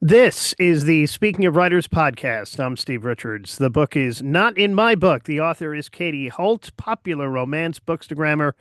This is the Speaking of Writers podcast. I'm Steve Richards. The book is Not in My Book. The author is Katie Holt. Popular romance Bookstagrammer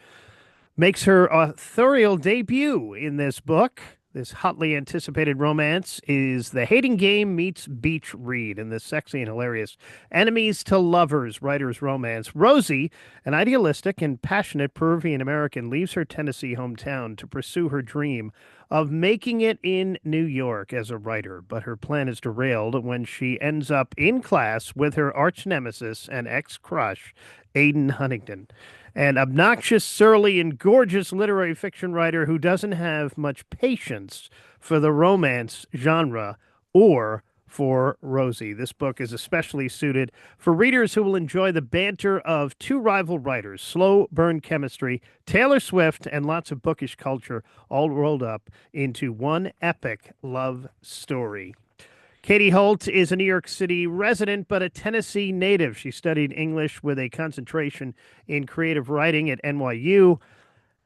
makes her authorial debut in this book. This hotly anticipated romance is The Hating Game meets Beach Read in this sexy and hilarious enemies to lovers writers romance. Rosie, an idealistic and passionate Peruvian American, leaves her Tennessee hometown to pursue her dream of making it in New York as a writer, but her plan is derailed when she ends up in class with her arch nemesis and ex-crush, Aiden Huntington, an obnoxious, surly, and gorgeous literary fiction writer who doesn't have much patience for the romance genre or for Rosie. This book is especially suited for readers who will enjoy the banter of two rival writers, slow burn chemistry, Taylor Swift, and lots of bookish culture all rolled up into one epic love story. Katie Holt is a New York City resident, but a Tennessee native. She studied English with a concentration in creative writing at NYU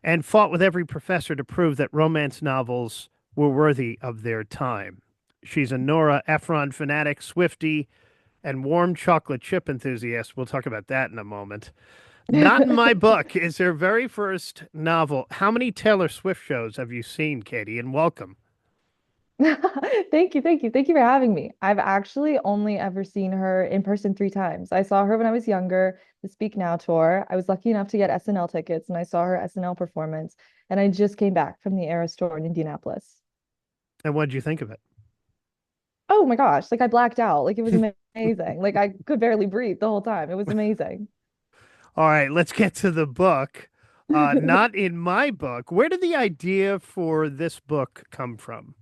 and fought with every professor to prove that romance novels were worthy of their time. She's a Nora Ephron fanatic, Swiftie, and warm chocolate chip enthusiast. We'll talk about that in a moment. Not in My Book is her very first novel. How many Taylor Swift shows have you seen, Katie? And welcome. Thank you, thank you, thank you for having me. I've actually only ever seen her in person 3 times. I saw her when I was younger, the Speak Now tour. I was lucky enough to get SNL tickets, and I saw her SNL performance. And I just came back from the Era store in Indianapolis. And what did you think of it? Oh my gosh, like I blacked out. Like it was amazing. Like I could barely breathe the whole time. It was amazing. All right, let's get to the book. Not in My Book. Where did the idea for this book come from?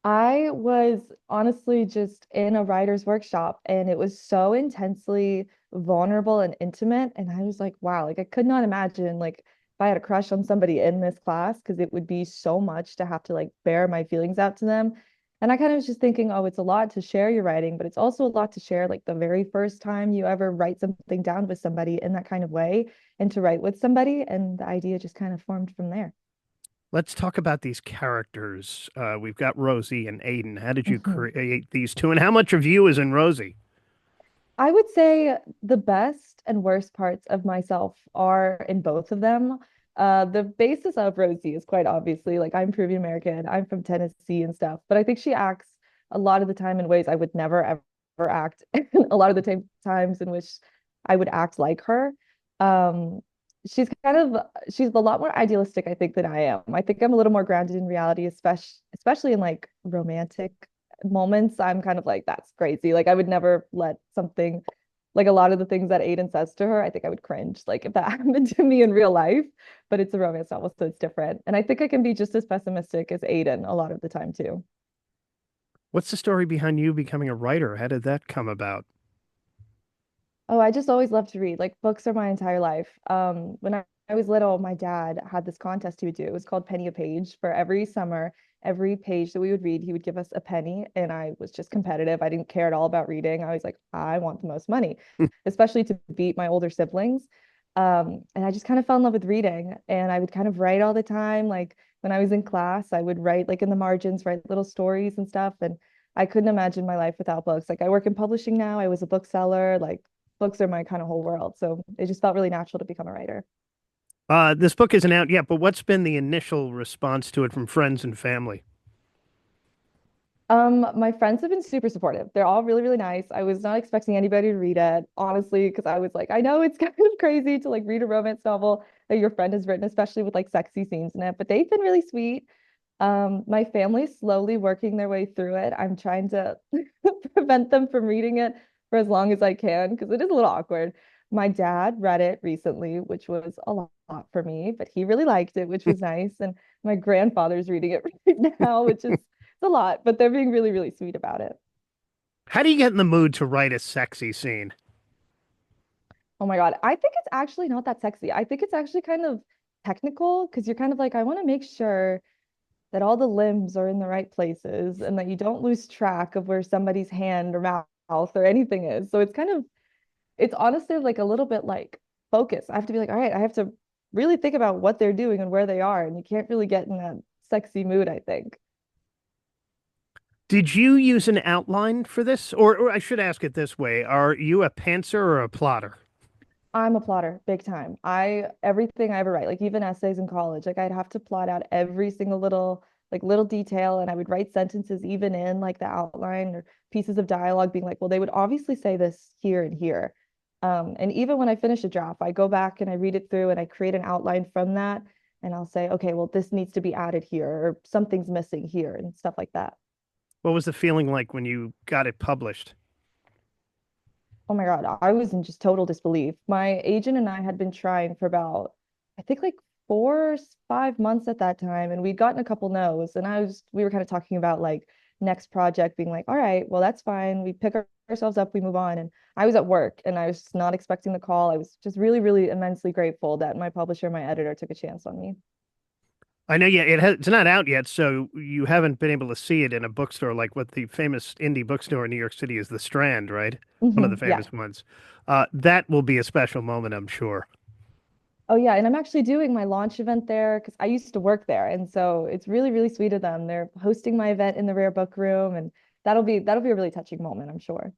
I was honestly just in a writer's workshop and it was so intensely vulnerable and intimate. And I was like, wow, like I could not imagine like if I had a crush on somebody in this class, because it would be so much to have to like bear my feelings out to them. And I kind of was just thinking, oh, it's a lot to share your writing, but it's also a lot to share like the very first time you ever write something down with somebody in that kind of way and to write with somebody. And the idea just kind of formed from there. Let's talk about these characters. We've got Rosie and Aiden. How did you create these two, and how much of you is in Rosie? I would say the best and worst parts of myself are in both of them. The basis of Rosie is quite obviously like I'm Peruvian American, I'm from Tennessee and stuff, but I think she acts a lot of the time in ways I would never ever act, a lot of the times in which I would act like her. Um, she's a lot more idealistic, I think, than I am. I think I'm a little more grounded in reality, especially in like romantic moments. I'm kind of like, that's crazy. Like I would never let something like a lot of the things that Aiden says to her, I think I would cringe like if that happened to me in real life, but it's a romance novel, so it's different. And I think I can be just as pessimistic as Aiden a lot of the time too. What's the story behind you becoming a writer? How did that come about? Oh, I just always loved to read. Like books are my entire life. When I was little, my dad had this contest he would do. It was called Penny a Page. For every summer, every page that we would read, he would give us a penny. And I was just competitive. I didn't care at all about reading. I was like, I want the most money, especially to beat my older siblings. And I just kind of fell in love with reading. And I would kind of write all the time. Like when I was in class, I would write like in the margins, write little stories and stuff. And I couldn't imagine my life without books. Like I work in publishing now. I was a bookseller. Like books are my kind of whole world. So it just felt really natural to become a writer. This book isn't out yet, but what's been the initial response to it from friends and family? My friends have been super supportive. They're all really, really nice. I was not expecting anybody to read it, honestly, because I was like, I know it's kind of crazy to like read a romance novel that your friend has written, especially with like sexy scenes in it, but they've been really sweet. My family's slowly working their way through it. I'm trying to prevent them from reading it for as long as I can because it is a little awkward. My dad read it recently, which was a lot for me, but he really liked it, which was nice. And my grandfather's reading it right now, which is it's a lot, but they're being really, really sweet about it. How do you get in the mood to write a sexy scene? Oh my God. I think it's actually not that sexy. I think it's actually kind of technical because you're kind of like, I want to make sure that all the limbs are in the right places and that you don't lose track of where somebody's hand or mouth or anything is. So it's honestly like a little bit like focus. I have to be like, all right, I have to really think about what they're doing and where they are. And you can't really get in that sexy mood, I think. Did you use an outline for this? Or I should ask it this way. Are you a pantser or a plotter? I'm a plotter, big time. I everything I ever write, like even essays in college, like I'd have to plot out every single little detail, and I would write sentences even in like the outline or pieces of dialogue, being like, well, they would obviously say this here and here. And even when I finish a draft, I go back and I read it through and I create an outline from that, and I'll say, okay, well, this needs to be added here, or something's missing here, and stuff like that. What was the feeling like when you got it published? Oh my God, I was in just total disbelief. My agent and I had been trying for about, I think like 5 months at that time, and we'd gotten a couple no's. And we were kind of talking about like next project, being like, all right, well, that's fine. We pick ourselves up, we move on. And I was at work and I was just not expecting the call. I was just really, really immensely grateful that my publisher, my editor took a chance on me. I know, yeah, it's not out yet, so you haven't been able to see it in a bookstore like what the famous indie bookstore in New York City is, the Strand, right? One of the Yeah. famous ones. That will be a special moment, I'm sure. Oh yeah, and I'm actually doing my launch event there because I used to work there, and so it's really, really sweet of them. They're hosting my event in the Rare Book Room, and that'll be a really touching moment, I'm sure.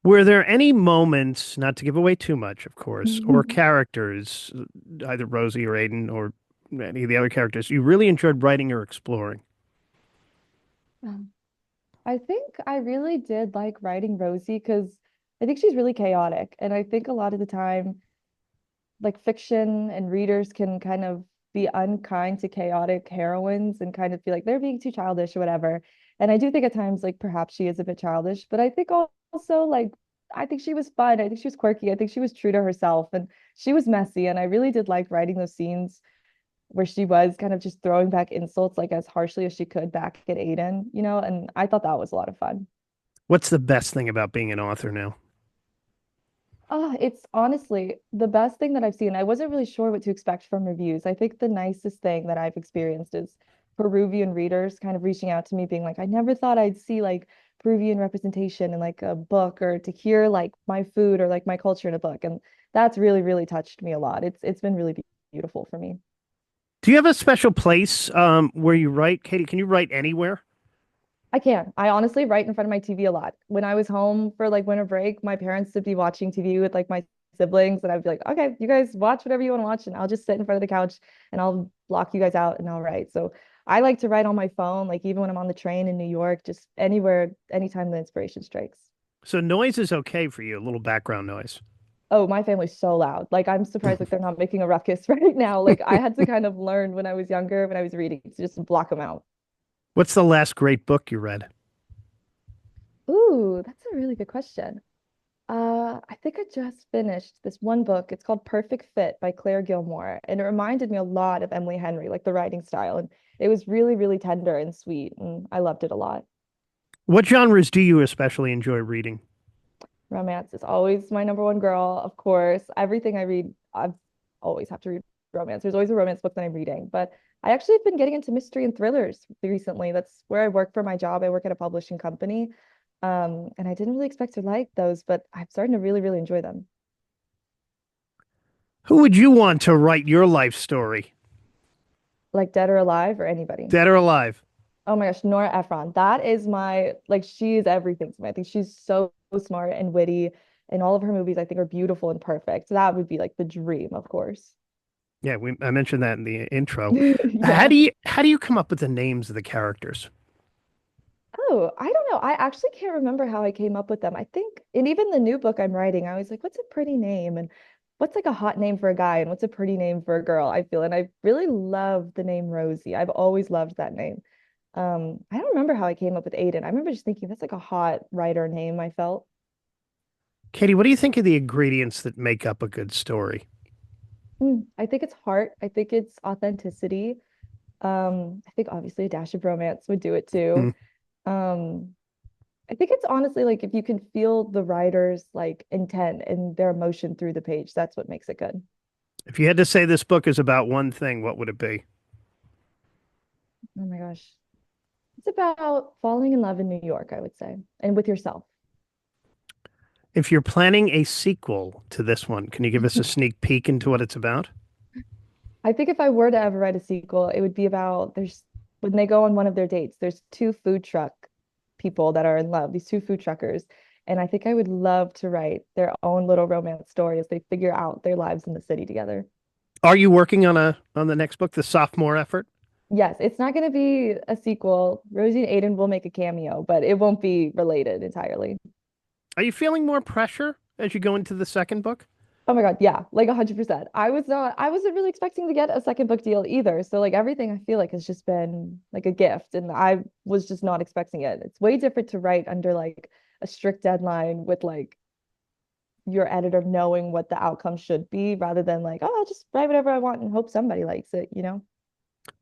Were there any moments, not to give away too much, of course, or characters, either Rosie or Aiden or any of the other characters, you really enjoyed writing or exploring? Um, I think I really did like writing Rosie because I think she's really chaotic, and I think a lot of the time like fiction and readers can kind of be unkind to chaotic heroines and kind of feel like they're being too childish or whatever. And I do think at times like perhaps she is a bit childish, but I think also like I think she was fun. I think she was quirky. I think she was true to herself and she was messy. And I really did like writing those scenes where she was kind of just throwing back insults like as harshly as she could back at Aiden, and I thought that was a lot of fun. What's the best thing about being an author now? It's honestly the best thing that I've seen. I wasn't really sure what to expect from reviews. I think the nicest thing that I've experienced is Peruvian readers kind of reaching out to me, being like, I never thought I'd see like Peruvian representation in like a book or to hear like my food or like my culture in a book. And that's really, really touched me a lot. It's been really beautiful for me. Do you have a special place where you write? Katie, can you write anywhere? I can. I honestly write in front of my TV a lot. When I was home for like winter break, my parents would be watching TV with like my siblings, and I'd be like, okay, you guys watch whatever you want to watch, and I'll just sit in front of the couch and I'll block you guys out and I'll write. So I like to write on my phone, like even when I'm on the train in New York, just anywhere, anytime the inspiration strikes. So noise is okay for you, a little background noise. Oh, my family's so loud. Like I'm surprised like they're not making a ruckus right now. Like I had to kind of learn when I was younger, when I was reading, to just block them out. What's the last great book you read? Ooh, that's a really good question. I think I just finished this one book. It's called Perfect Fit by Claire Gilmore, and it reminded me a lot of Emily Henry, like the writing style. And it was really, really tender and sweet, and I loved it a lot. What genres do you especially enjoy reading? Romance is always my number one girl, of course. Everything I read, I always have to read romance. There's always a romance book that I'm reading, but I actually have been getting into mystery and thrillers recently. That's where I work for my job. I work at a publishing company. And I didn't really expect to like those, but I'm starting to really, really enjoy them. Who would you want to write your life story? Like Dead or Alive or anybody. Dead or alive? Oh my gosh, Nora Ephron. That is my like she is everything to me. I think she's so smart and witty, and all of her movies I think are beautiful and perfect. So that would be like the dream, of course. Yeah, I mentioned that in the intro. How Yeah. do you come up with the names of the characters? Oh, I don't know. I actually can't remember how I came up with them. I think, and even the new book I'm writing, I was like, what's a pretty name? And what's like a hot name for a guy? And what's a pretty name for a girl? I feel, and I really love the name Rosie. I've always loved that name. I don't remember how I came up with Aiden. I remember just thinking that's like a hot writer name, I felt. Katie, what do you think of the ingredients that make up a good story? I think it's heart. I think it's authenticity. I think obviously a dash of romance would do it Hmm. too. Um, I think it's honestly like if you can feel the writer's like intent and their emotion through the page, that's what makes it good. If you had to say this book is about one thing, what would it be? Oh my gosh. It's about falling in love in New York, I would say, and with yourself. If you're planning a sequel to this one, can you give us a sneak peek into what it's about? I think if I were to ever write a sequel, it would be about there's when they go on one of their dates, there's two food truck people that are in love, these two food truckers. And I think I would love to write their own little romance story as they figure out their lives in the city together. Are you working on the next book, the sophomore effort? Yes, it's not going to be a sequel. Rosie and Aiden will make a cameo, but it won't be related entirely. Are you feeling more pressure as you go into the second book? Oh my God, yeah, like 100%. I wasn't really expecting to get a second book deal either. So like everything I feel like has just been like a gift and I was just not expecting it. It's way different to write under like a strict deadline with like your editor knowing what the outcome should be rather than like, oh, I'll just write whatever I want and hope somebody likes it, you know?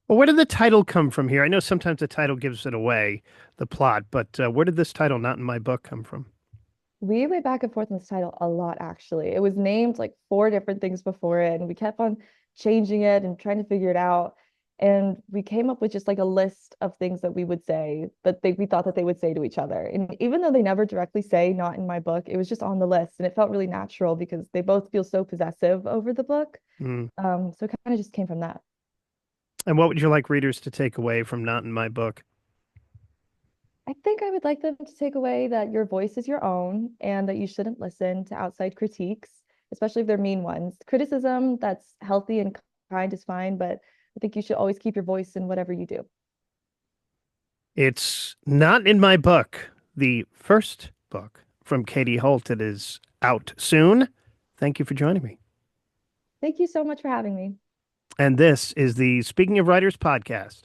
Well, where did the title come from here? I know sometimes the title gives it away, the plot, but where did this title, Not in My Book, come from? We went back and forth on this title a lot, actually. It was named like four different things before it, and we kept on changing it and trying to figure it out. And we came up with just like a list of things that we would say that we thought that they would say to each other. And even though they never directly say not in my book, it was just on the list, and it felt really natural because they both feel so possessive over the book. Mm. So it kind of just came from that. And what would you like readers to take away from Not in My Book? I think I would like them to take away that your voice is your own and that you shouldn't listen to outside critiques, especially if they're mean ones. Criticism that's healthy and kind is fine, but I think you should always keep your voice in whatever you do. It's Not in My Book, the first book from Katie Holt. It is out soon. Thank you for joining me. Thank you so much for having me. And this is the Speaking of Writers podcast.